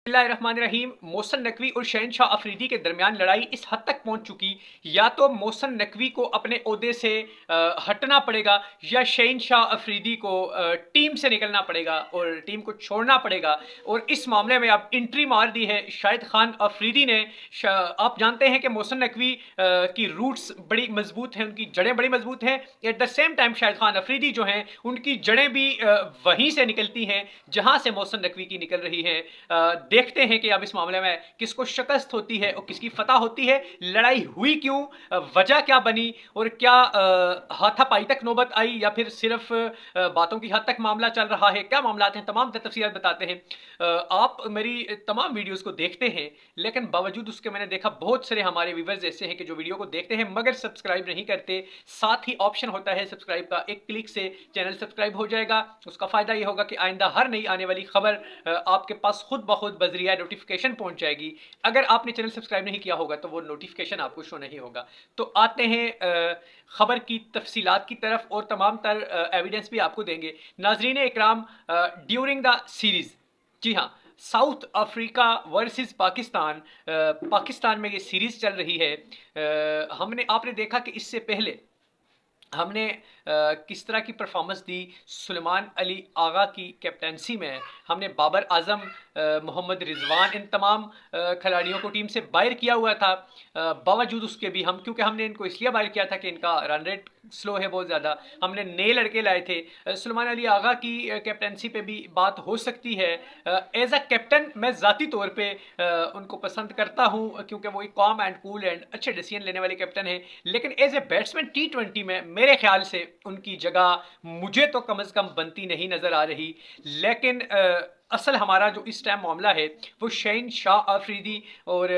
बिस्मिल्लाहिर्रहमानिर्रहीम। मोहसिन नकवी और शहनशाह अफरीदी के दरमियान लड़ाई इस हद तक पहुंच चुकी, या तो मोहसिन नकवी को अपने ओहदे से हटना पड़ेगा या शहनशाह अफरीदी को टीम से निकलना पड़ेगा और टीम को छोड़ना पड़ेगा। और इस मामले में अब एंट्री मार दी है शाहिद खान अफरीदी ने। आप जानते हैं कि मोहसिन नकवी की रूट्स बड़ी मजबूत हैं, उनकी जड़ें बड़ी मजबूत हैं। At the same time Shahid Khan Afridi जो हैं उनकी जड़ें भी वहीं से निकलती हैं जहां से मोहसिन नकवी की निकल रही हैं। देखते हैं कि अब इस मामले में किसको शिकस्त होती है और किसकी फतह होती है, लड़ाई हुई क्यों, वजह क्या बनी और क्या हाथापाई तक नौबत आई या फिर सिर्फ बातों की हद तक मामला चल रहा है, क्या मामला हैं, तमाम तफसीलात बताते हैं। आप मेरी तमाम वीडियोस को देखते हैं लेकिन बावजूद उसके मैंने देखा बहुत सारे हमारे व्यूवर्स ऐसे हैं कि जो वीडियो को देखते हैं मगर सब्सक्राइब नहीं करते। साथ ही ऑप्शन होता है सब्सक्राइब का, एक क्लिक से चैनल सब्सक्राइब हो जाएगा। उसका फायदा यह होगा कि आइंदा हर नई आने वाली खबर आपके पास खुद ब खुद बजरिया नोटिफिकेशन पहुंच जाएगी। अगर आपने चैनल सब्सक्राइब नहीं किया होगा तो वो नोटिफिकेशन आपको शो नहीं होगा। तो आते हैं खबर की तफसीलात की तरफ और तमाम तर एविडेंस भी आपको देंगे। नाजरीन इकराम, ड्यूरिंग द सीरीज, जी हाँ, south Africa versus Pakistan, Pakistan में ये सीरीज चल रही है। आपने देखा कि इससे पहले हमने किस तरह की परफॉर्मेंस दी सुलेमान अली आगा की कैप्टनसी में। हमने बाबर आजम, मोहम्मद रिजवान, इन तमाम खिलाड़ियों को टीम से बाहर किया हुआ था। बावजूद उसके भी क्योंकि हमने इनको इसलिए बाहर किया था कि इनका रन रेट स्लो है बहुत ज़्यादा, हमने नए लड़के लाए थे। सुलेमान अली आगा की कैप्टनसी पे भी बात हो सकती है। एज अ कैप्टन मैं ज़ाती तौर पे उनको पसंद करता हूँ क्योंकि वो एक कॉम एंड कूल एंड अच्छे डिसीजन लेने वाले कैप्टन है। लेकिन एज ए बैट्समैन T20 में मेरे ख्याल से उनकी जगह मुझे तो कम अज़ कम बनती नहीं नज़र आ रही। लेकिन असल हमारा जो इस टाइम मामला है वो शहनशाह अफरीदी और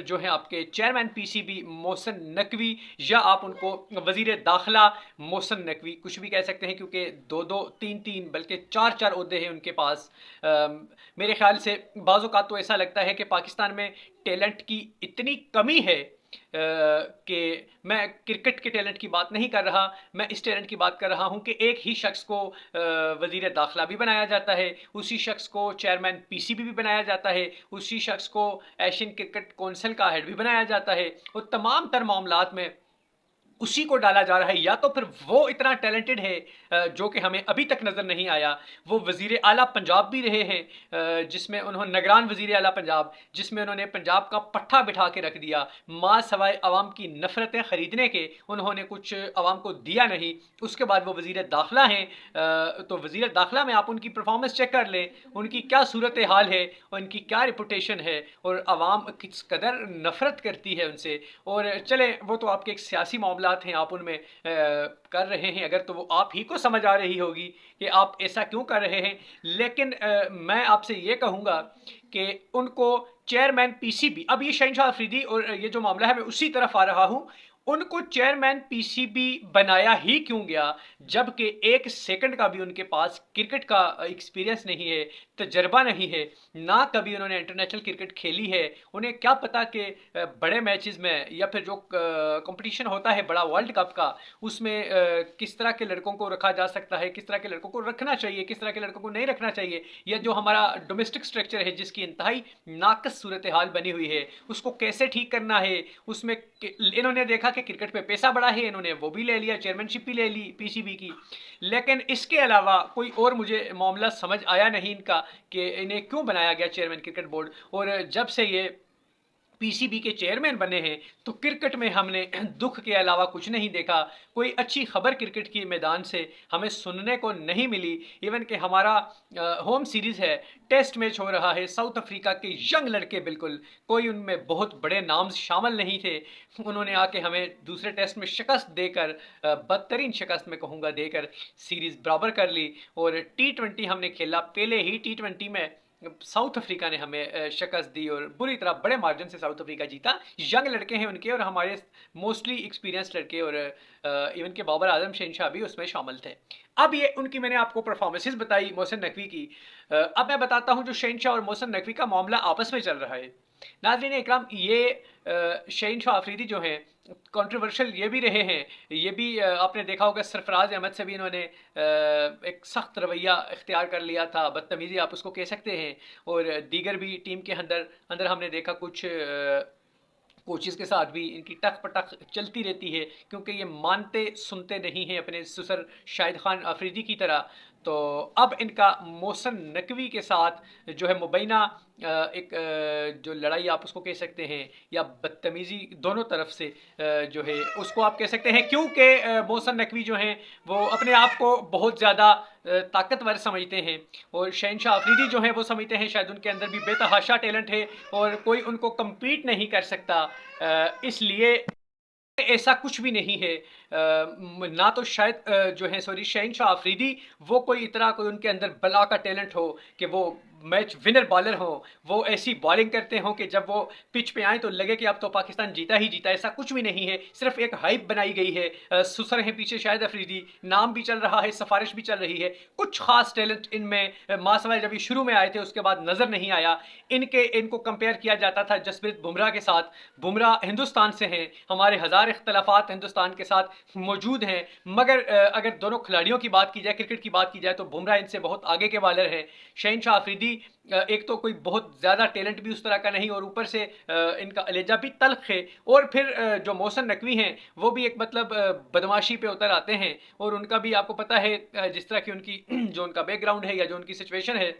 जो है आपके चेयरमैन PCB मोहसिन नकवी, या आप उनको वजीर दाखिला मोहसिन नकवी कुछ भी कह सकते हैं क्योंकि दो दो तीन तीन बल्कि चार चार ओहदे हैं उनके पास। मेरे ख्याल से बाज़ औक़ात तो ऐसा लगता है कि पाकिस्तान में टैलेंट की इतनी कमी है कि मैं क्रिकेट के टैलेंट की बात नहीं कर रहा, मैं इस टैलेंट की बात कर रहा हूं कि एक ही शख्स को वजीर दाखिला भी बनाया जाता है, उसी शख्स को चेयरमैन PCB भी बनाया जाता है, उसी शख्स को एशियन क्रिकेट काउंसिल का हेड भी बनाया जाता है और तमाम तर मामलात में उसी को डाला जा रहा है। या तो फिर वो इतना टैलेंटेड है जो कि हमें अभी तक नज़र नहीं आया। वो वज़ीर आला पंजाब भी रहे हैं जिसमें उन्होंने निगरान वज़ीर आला पंजाब, जिसमें उन्होंने पंजाब का पट्टा बिठा के रख दिया। माँ सवाए अवाम की नफ़रतें ख़रीदने के उन्होंने कुछ अवाम को दिया नहीं। उसके बाद वो वज़ीर दाखिला हैं, तो वज़ीर दाखिला में आप उनकी परफॉर्मेंस चेक कर लें, उनकी क्या सूरत हाल है, उनकी क्या रिपुटेशन है और अवाम किस कदर नफ़रत करती है उनसे। और चले वो तो आपके एक सियासी मामला हैं, आप उनमें कर रहे हैं अगर, तो वो आप ही को समझ आ रही होगी कि आप ऐसा क्यों कर रहे हैं। लेकिन मैं आपसे ये कहूँगा कि उनको चेयरमैन PCB, अब ये शहनशाह अफरीदी और ये जो मामला है मैं उसी तरफ आ रहा हूँ, उनको चेयरमैन PCB बनाया ही क्यों गया जबकि एक सेकंड का भी उनके पास क्रिकेट का एक्सपीरियंस नहीं है, तजर्बा नहीं है, ना कभी उन्होंने इंटरनेशनल क्रिकेट खेली है। उन्हें क्या पता कि बड़े मैचेस में या फिर जो कंपटीशन होता है बड़ा वर्ल्ड कप का, उसमें किस तरह के लड़कों को रखा जा सकता है, किस तरह के लड़कों को रखना चाहिए, किस तरह के लड़कों को नहीं रखना चाहिए, या जो हमारा डोमेस्टिक स्ट्रक्चर है जिसकी इंतहाई नाकस सूरत हाल बनी हुई है उसको कैसे ठीक करना है। उसमें इन्होंने देखा कि क्रिकेट पे पैसा बड़ा है, इन्होंने वो भी ले लिया, चेयरमैनशिप भी ले ली PCB की। लेकिन इसके अलावा कोई और मुझे मामला समझ आया नहीं इनका कि इन्हें क्यों बनाया गया चेयरमैन क्रिकेट बोर्ड। और जब से ये PCB के चेयरमैन बने हैं तो क्रिकेट में हमने दुख के अलावा कुछ नहीं देखा। कोई अच्छी खबर क्रिकेट के मैदान से हमें सुनने को नहीं मिली। इवन कि हमारा होम सीरीज़ है, टेस्ट मैच हो रहा है, साउथ अफ्रीका के यंग लड़के, बिल्कुल कोई उनमें बहुत बड़े नाम शामिल नहीं थे, उन्होंने आके हमें दूसरे टेस्ट में शिकस्त देकर, बदतरीन शिकस्त में कहूँगा, देकर सीरीज़ बराबर कर ली। और T20 हमने खेला, पहले ही T20 में साउथ अफ्रीका ने हमें शिकस्त दी और बुरी तरह बड़े मार्जिन से साउथ अफ्रीका जीता। यंग लड़के हैं उनके और हमारे मोस्टली एक्सपीरियंस लड़के, और इवन के बाबर आजम, शहनशाह भी उसमें शामिल थे। अब ये उनकी मैंने आपको परफॉर्मेंसेस बताई मोहसिन नकवी की। अब मैं बताता हूँ जो शहनशाह और मोहसिन नकवी का मामला आपस में चल रहा है। नाज़रीन इकराम, ये शहीन शाह अफरीदी जो हैं कंट्रोवर्शियल ये भी रहे हैं। ये भी आपने देखा होगा सरफराज अहमद से भी इन्होंने एक सख्त रवैया इख्तियार कर लिया था, बदतमीज़ी आप उसको कह सकते हैं। और दीगर भी टीम के अंदर अंदर हमने देखा कुछ कोचेज़ के साथ भी इनकी टक पटक चलती रहती है, क्योंकि ये मानते सुनते नहीं हैं अपने ससुर शाहिद खान अफरीदी की तरह। तो अब इनका मोहसन नकवी के साथ जो है मुबैना एक जो लड़ाई आप उसको कह सकते हैं, या बदतमीज़ी दोनों तरफ से जो है उसको आप कह सकते हैं, क्योंकि मोहसन नकवी जो हैं वो अपने आप को बहुत ज़्यादा ताकतवर समझते हैं, और शहनशाह अफरीदी जो हैं वो समझते हैं शायद उनके अंदर भी बेतहाशा टैलेंट है और कोई उनको कम्पीट नहीं कर सकता। इसलिए ऐसा कुछ भी नहीं है। ना तो शायद जो है सॉरी शहनशाह अफरीदी वो कोई इतना कोई उनके अंदर बला का टैलेंट हो कि वो मैच विनर बॉलर हो, वो ऐसी बॉलिंग करते हो कि जब वो पिच पे आए तो लगे कि अब तो पाकिस्तान जीता ही जीता। ऐसा कुछ भी नहीं है, सिर्फ एक हाइप बनाई गई है। सुसर हैं पीछे शाहिद अफरीदी, नाम भी चल रहा है, सिफारिश भी चल रही है। कुछ खास टैलेंट इनमें मासवाए जब ये शुरू में आए थे उसके बाद नज़र नहीं आया। इनको कंपेयर किया जाता था जसप्रीत बुमराह के साथ। बुमराह हिंदुस्तान से हैं, हमारे हज़ार इख्तलाफात हिंदुस्तान के साथ मौजूद हैं, मगर अगर दोनों खिलाड़ियों की बात की जाए, क्रिकेट की बात की जाए, तो बुमराह इनसे बहुत आगे के बॉलर हैं। शहनशाह अफरीदी एक तो कोई बहुत ज़्यादा टैलेंट भी उस तरह का नहीं, और ऊपर से इनका अलेजा भी तल्ख है। और फिर जो मोहसन नकवी हैं वो भी एक मतलब बदमाशी पे उतर आते हैं, और उनका भी आपको पता है जिस तरह की उनकी जो उनका बैकग्राउंड है या जो उनकी सिचुएशन है,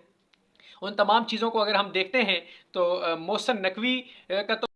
उन तमाम चीज़ों को अगर हम देखते हैं तो मोहसन नकवी का तो